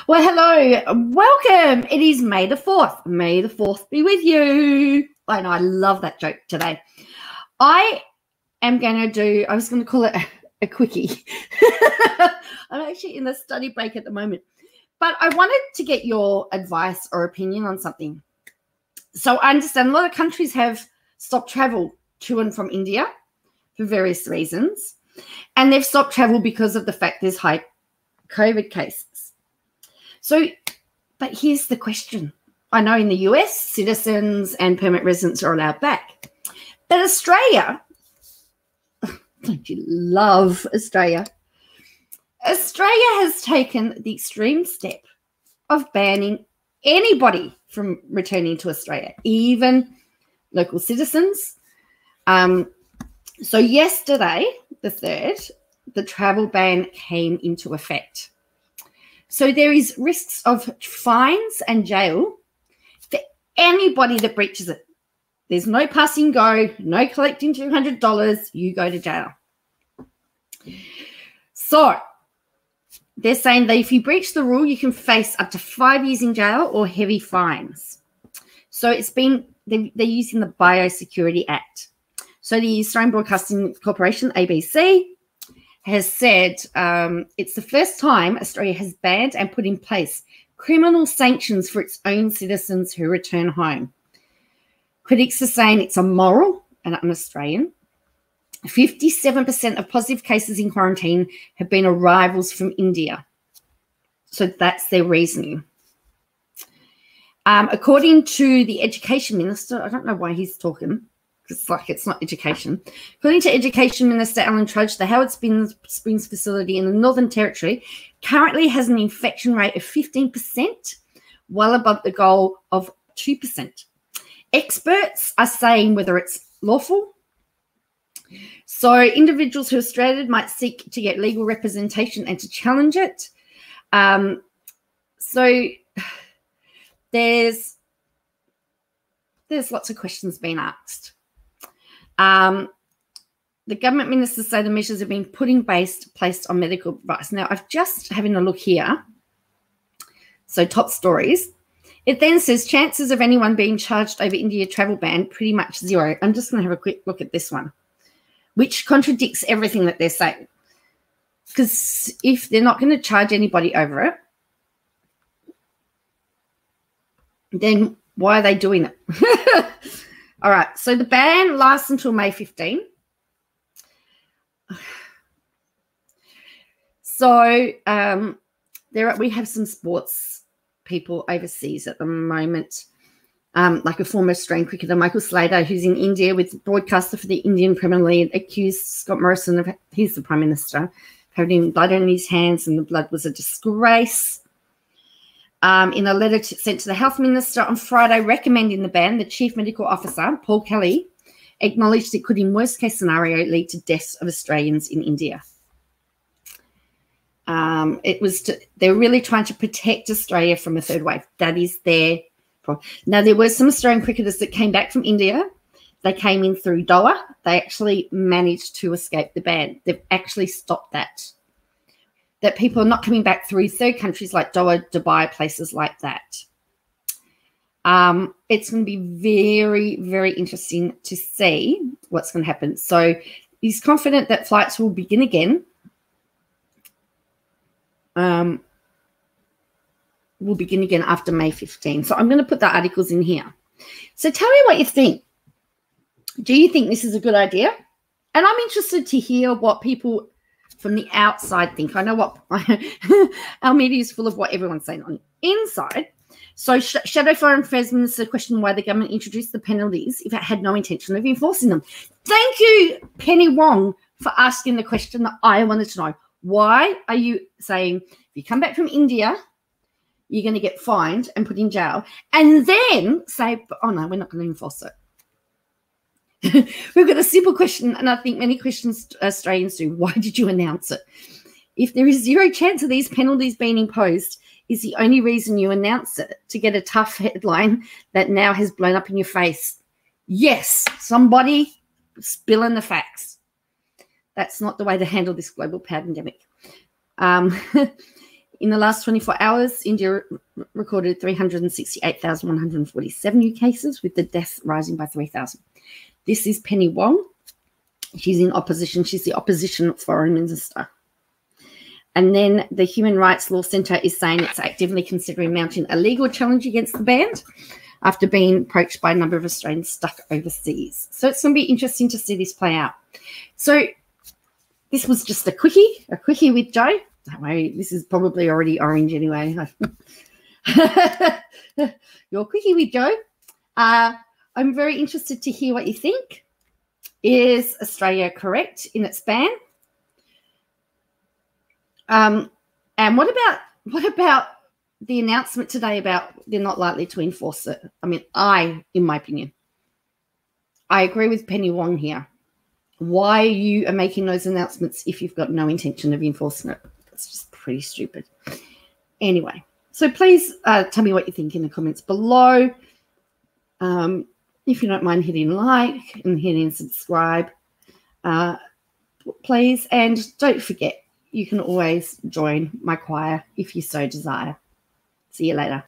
Well, hello, welcome. It is May the 4th. May the 4th be with you. I know, I love that joke today. I was going to call it a quickie. I'm actually in a study break at the moment. But I wanted to get your advice or opinion on something. So I understand a lot of countries have stopped travel to and from India for various reasons. And they've stopped travel because of the fact there's high COVID cases. So, but here's the question. I know in the US, citizens and permanent residents are allowed back. But Australia, don't you love Australia? Australia has taken the extreme step of banning anybody from returning to Australia, even local citizens. So yesterday, the 3rd, the travel ban came into effect. So there is risks of fines and jail for anybody that breaches it. There's no passing go, no collecting $200, you go to jail. So they're saying that if you breach the rule, you can face up to 5 years in jail or heavy fines. So they're using the Biosecurity Act. So the Australian Broadcasting Corporation, ABC, has said it's the first time Australia has banned and put in place criminal sanctions for its own citizens who return home. Critics are saying it's immoral and un-Australian. 57% of positive cases in quarantine have been arrivals from India. So that's their reasoning. According to the Education Minister, I don't know why he's talking. It's not education. According to Education Minister Alan Trudge, the Howard Springs facility in the Northern Territory currently has an infection rate of 15%, well above the goal of 2%. Experts are saying whether it's lawful. So individuals who are stranded might seek to get legal representation and to challenge it. So there's lots of questions being asked. The government ministers say the measures have been placed on medical advice. Now, I've just having a look here. So top stories. It then says chances of anyone being charged over India travel ban pretty much zero. I'm just going to have a quick look at this one, which contradicts everything that they're saying. Because if they're not going to charge anybody over it, then why are they doing it? All right, so the ban lasts until May 15. So we have some sports people overseas at the moment, like a former Australian cricketer, Michael Slater, who's in India with broadcaster for the Indian Premier League, accused Scott Morrison of, he's the Prime Minister, having blood on his hands, and the blood was a disgrace. In a letter sent to the Health Minister on Friday recommending the ban, the Chief Medical Officer, Paul Kelly, acknowledged it could, in worst-case scenario, lead to deaths of Australians in India. They're really trying to protect Australia from a third wave. That is their problem. Now, there were some Australian cricketers that came back from India. They came in through Doha. They actually managed to escape the ban. They've actually stopped that. That people are not coming back through third countries like Doha, Dubai, places like that. It's going to be very, very interesting to see what's going to happen. So he's confident that flights will begin again. Will begin again after May 15. So I'm going to put the articles in here. So tell me what you think. Do you think this is a good idea? And I'm interested to hear what people from the outside think. I know what our media is full of what everyone's saying on the inside. So Shadow Foreign Affairs Minister questioned why the government introduced the penalties if it had no intention of enforcing them. Thank you, Penny Wong, for asking the question that I wanted to know. Why are you saying if you come back from India, you're going to get fined and put in jail, and then say, oh, no, we're not going to enforce it? We've got a simple question, and I think many questions Australians do. Why did you announce it? If there is zero chance of these penalties being imposed, is the only reason you announce it to get a tough headline that now has blown up in your face? Yes, somebody spilling the facts. That's not the way to handle this global pandemic. In the last 24 hours, India recorded 368,147 new cases, with the deaths rising by 3,000. This is Penny Wong. She's in opposition. She's the opposition foreign minister. And then the Human Rights Law Centre is saying it's actively considering mounting a legal challenge against the ban after being approached by a number of Australians stuck overseas. So it's going to be interesting to see this play out. So this was just a quickie with Jo. Don't worry, this is probably already orange anyway. Your quickie with Jo. I'm very interested to hear what you think. Is Australia correct in its ban? And what about the announcement today about they're not likely to enforce it? I mean, in my opinion, I agree with Penny Wong here. Why you are making those announcements if you've got no intention of enforcing it? It's just pretty stupid. Anyway, so please tell me what you think in the comments below. If you don't mind hitting like and hitting subscribe, please. And don't forget, you can always join my choir if you so desire. See you later.